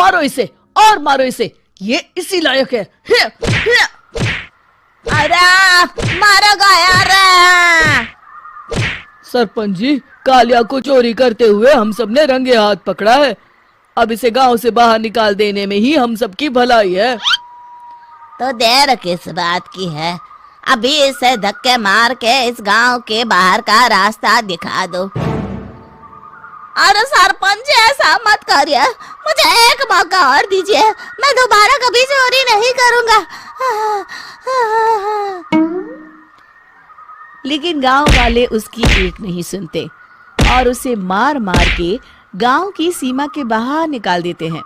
मारो इसे और मारो इसे, ये इसी लायक है। अरे मारो यार। सरपंच जी, कालिया को चोरी करते हुए हम सब ने रंगे हाथ पकड़ा है। अब इसे गांव से बाहर निकाल देने में ही हम सबकी भलाई है। तो देर किस बात की है, अभी इसे धक्के मार के इस गांव के बाहर का रास्ता दिखा दो। अरे सरपंच जी, ऐसा मत करिए, मुझे एक मौका और दीजिए, मैं दोबारा कभी चोरी नहीं करूंगा। लेकिन गांव वाले उसकी एक नहीं सुनते और उसे मार मार के गांव की सीमा के बाहर निकाल देते हैं।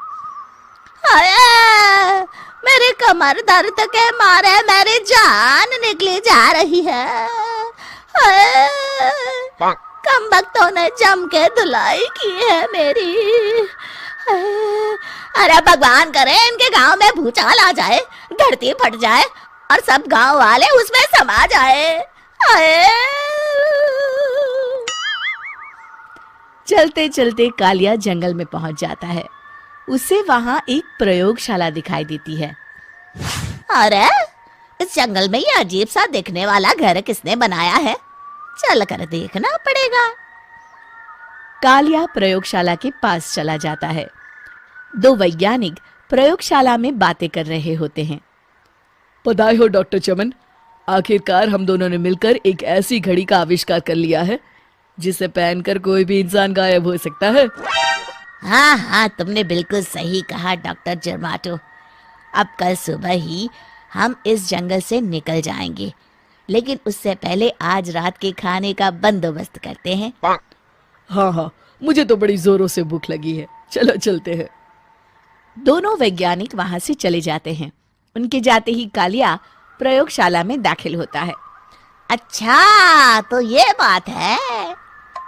मेरी कमर दर्द के मारे मेरी जान निकली जा रही है। कमबख्तों ने जम के धुलाई की है मेरी। अरे भगवान करे इनके गांव में भूचाल आ जाए, धरती फट जाए और सब गांव वाले उसमें समा जाए। चलते चलते कालिया जंगल में पहुंच जाता है। उसे वहां एक प्रयोगशाला दिखाई देती है। अरे इस जंगल में ये अजीब सा दिखने वाला घर किसने बनाया है, चल कर देखना पड़ेगा। कालिया प्रयोगशाला के पास चला जाता है। दो वैज्ञानिक प्रयोगशाला में बातें कर रहे होते हैं। बधाई हो डॉक्टर चमन, आखिरकार हम दोनों ने मिलकर एक ऐसी घड़ी का आविष्कार कर लिया है जिसे पहनकर कोई भी इंसान गायब हो सकता है। हाँ हाँ, तुमने बिल्कुल सही कहा डॉक्टर जर्माटो। अब कल सुबह ही हम इस जंगल से निकल जाएंगे, लेकिन उससे पहले आज रात के खाने का बंदोबस्त करते हैं। हाँ हाँ, मुझे तो बड़ी जोरों से भूख लगी है, चलो चलते हैं। दोनों वैज्ञानिक वहां से चले जाते हैं। उनके जाते ही कालिया प्रयोगशाला में दाखिल होता है। अच्छा तो ये बात है।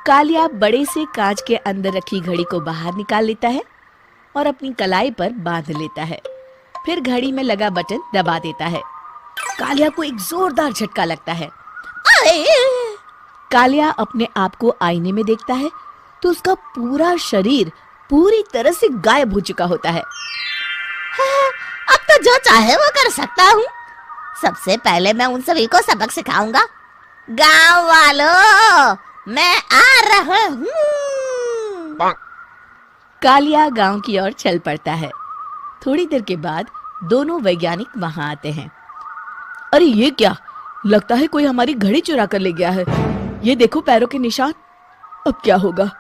कालिया बड़े से कांच के अंदर रखी घड़ी को बाहर निकाल लेता है और अपनी कलाई पर बांध लेता है। फिर घड़ी में लगा बटन दबा देता है। कालिया को एक जोरदार झटका लगता है। कालिया अपने आप को आईने में देखता है तो उसका पूरा शरीर पूरी तरह से गायब हो चुका होता है। अब तो जो चाहे वो कर सकता हूँ। सबसे पहले मैं उन सभी को सबक सिखाऊंगा। गांव वालों, मैं आ रहा हूँ। कालिया गांव की ओर चल पड़ता है। थोड़ी देर के बाद दोनों वैज्ञानिक वहां आते हैं। अरे ये क्या, लगता है कोई हमारी घड़ी चुरा कर ले गया है। ये देखो पैरों के निशान। अब क्या होगा,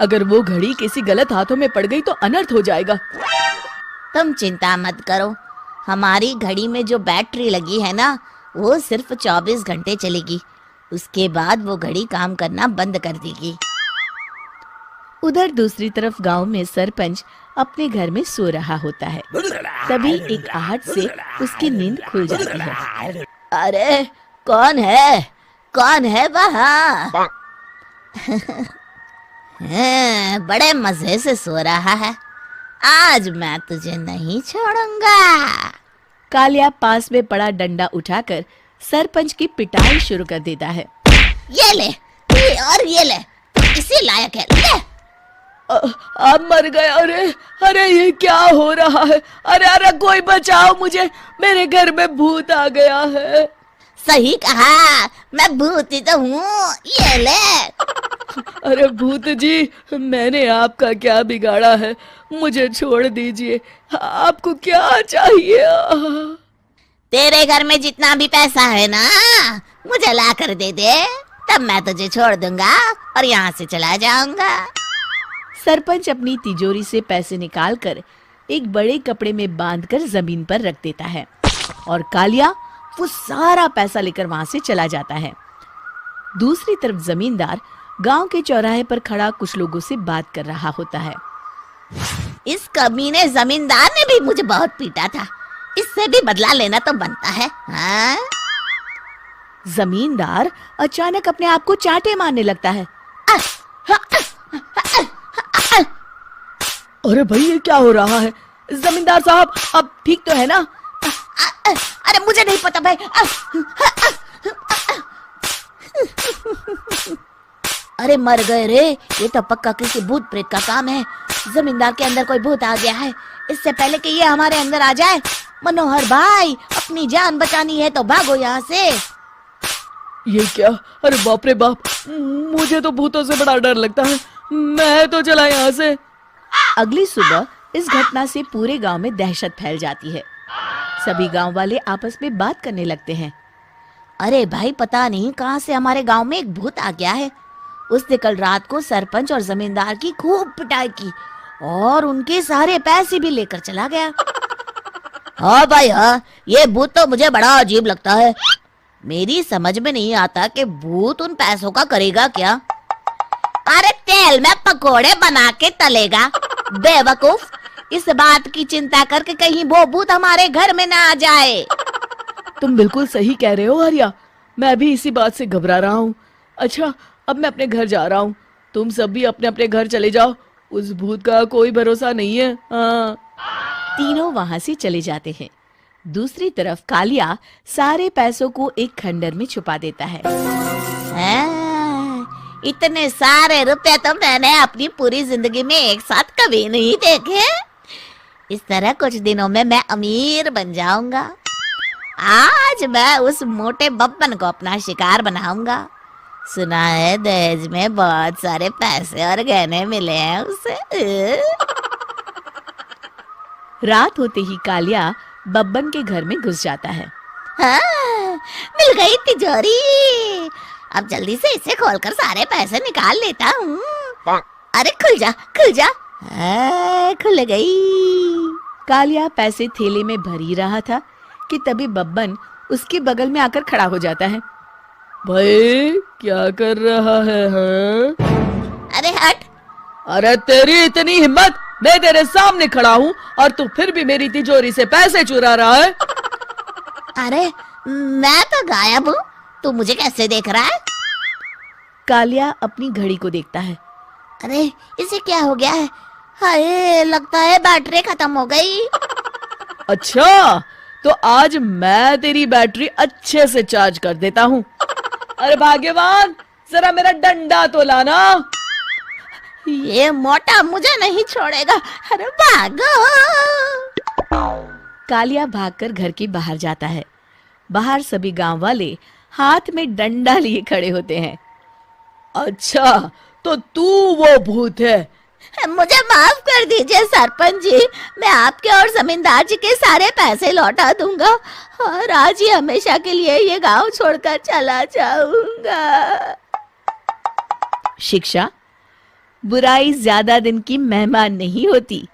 अगर वो घड़ी किसी गलत हाथों में पड़ गई तो अनर्थ हो जाएगा। तुम चिंता मत करो, हमारी घड़ी में जो बैटरी लगी है ना, वो सिर्फ 24 घंटे चलेगी। उसके बाद वो घड़ी काम करना बंद कर देगी। उधर दूसरी तरफ गांव में सरपंच अपने घर में सो रहा होता है। तभी एक आहट से उसकी नींद खुल जाती है। अरे कौन है वहाँ? बड़े मजे से सो रहा है, आज मैं तुझे नहीं छोड़ूंगा। कालिया पास में पड़ा डंडा उठाकर सरपंच की पिटाई शुरू कर देता है। ये ले, ये ले, इसी लायक है, ले। आप मर गए। अरे ये क्या हो रहा है? अरे कोई बचाओ मुझे, मेरे घर में भूत आ गया है। सही कहा, मैं भूत ही तो हूँ, ये ले। अरे भूत जी, मैंने आपका क्या बिगाड़ा है, मुझे छोड़ दीजिए। आपको क्या चाहिए? तेरे घर में जितना भी पैसा है ना, मुझे ला कर दे दे, तब मैं तुझे छोड़ दूंगा और यहाँ से चला जाऊंगा। सरपंच अपनी तिजोरी से पैसे निकालकर एक बड़े कपड़े में बांधकर जमीन पर रख देता है और कालिया वो सारा पैसा लेकर वहां से चला जाता है। दूसरी तरफ जमींदार गांव के चौराहे पर खड़ा कुछ लोगों से बात कर रहा होता है। इस कमीने जमींदार ने भी मुझे बहुत पीटा था, इससे भी बदला लेना तो बनता है। हाँ? जमींदार अचानक अपने आप को चांटे मारने लगता है। अरे भाई ये क्या हो रहा है? जमींदार साहब अब ठीक तो है ना? अरे मुझे नहीं पता भाई। अरे मर गए रे, ये तो पक्का किसी भूत प्रेत का काम है। जमींदार के अंदर कोई भूत आ गया है, इससे पहले कि ये हमारे अंदर आ जाए। मनोहर भाई, अपनी जान बचानी है तो भागो यहाँ से। ये क्या? अरे बाप रे बाप, मुझे तो भूतों से बड़ा डर लगता है। मैं तो चला यहाँ से। अगली सुबह इस घटना से पूरे गांव में दहशत फैल जाती है। सभी गांव वाले आपस में बात करने लगते हैं। अरे भाई, पता नहीं कहाँ से हमारे गांव में एक भूत आ गया है। उसने कल रात को सरपंच और जमींदार की खूब पिटाई की और उनके सारे पैसे भी लेकर चला गया। हाँ भाई हाँ, ये भूत तो मुझे बड़ा अजीब लगता है। मेरी समझ में नहीं आता कि भूत उन पैसों का करेगा क्या। अरे तेल में पकोड़े बना के तलेगा बेवकूफ। इस बात की चिंता करके कहीं वो भूत हमारे घर में ना आ जाए। तुम बिल्कुल सही कह रहे हो आर्या, मैं भी इसी बात से घबरा रहा हूँ। अच्छा, अब मैं अपने घर जा रहा हूँ। तुम सब भी अपने अपने घर चले जाओ, उस भूत का कोई भरोसा नहीं है। हाँ। तीनों वहां से चले जाते हैं। दूसरी तरफ कालिया सारे पैसों को एक खंडर में छुपा देता है। इतने सारे रुपए तो मैंने अपनी पूरी जिंदगी में एक साथ कभी नहीं देखे। इस तरह कुछ दिनों में मैं अमीर बन जाऊंगा। आज मैं उस मोटे बब्बन को अपना शिकार बनाऊंगा। सुना है दहेज में बहुत सारे पैसे और गहने मिले हैं उसे। रात होते ही कालिया बब्बन के घर में घुस जाता है। हाँ, मिल गई तिजोरी। अब जल्दी से इसे खोलकर सारे पैसे निकाल लेता हूँ। अरे खुल जा, खुल जा। खुल गई। कालिया पैसे थैले में भर ही रहा था कि तभी बब्बन उसके बगल में आकर खड़ा हो जाता है। भाई क्या कर रहा है? हाँ? अरे हट। अरे तेरी इतनी हिम्मत, मैं तेरे सामने खड़ा हूँ और तू फिर भी मेरी तिजोरी से पैसे चुरा रहा है। अरे मैं तो गायब हूँ, तू मुझे कैसे देख रहा है? कालिया अपनी घड़ी को देखता है। अरे इसे क्या हो गया है? हाय, लगता है बैटरी खत्म हो गई। अच्छा, तो आज मैं तेरी बैटरी अच्छे से चार्ज कर देता हूँ। अरे भाग्यवान, जरा मेरा डंडा तो लाना। ये मोटा मुझे नहीं छोड़ेगा। अरे भागो। कालिया भागकर घर के बाहर जाता है। बाहर सभी गांव वाले हाथ में डंडा लिए खड़े होते हैं। अच्छा, तो तू वो भूत है? मुझे माफ कर दीजिए सरपंच जी, मैं आपके और जमींदार जी के सारे पैसे लौटा दूंगा और आज ही हमेशा के लिए ये गांव छोड़कर चला जाऊंगा। शिक्षा: बुराई ज्यादा दिन की मेहमान नहीं होती,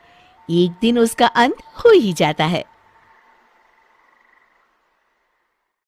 एक दिन उसका अंत हो ही जाता है।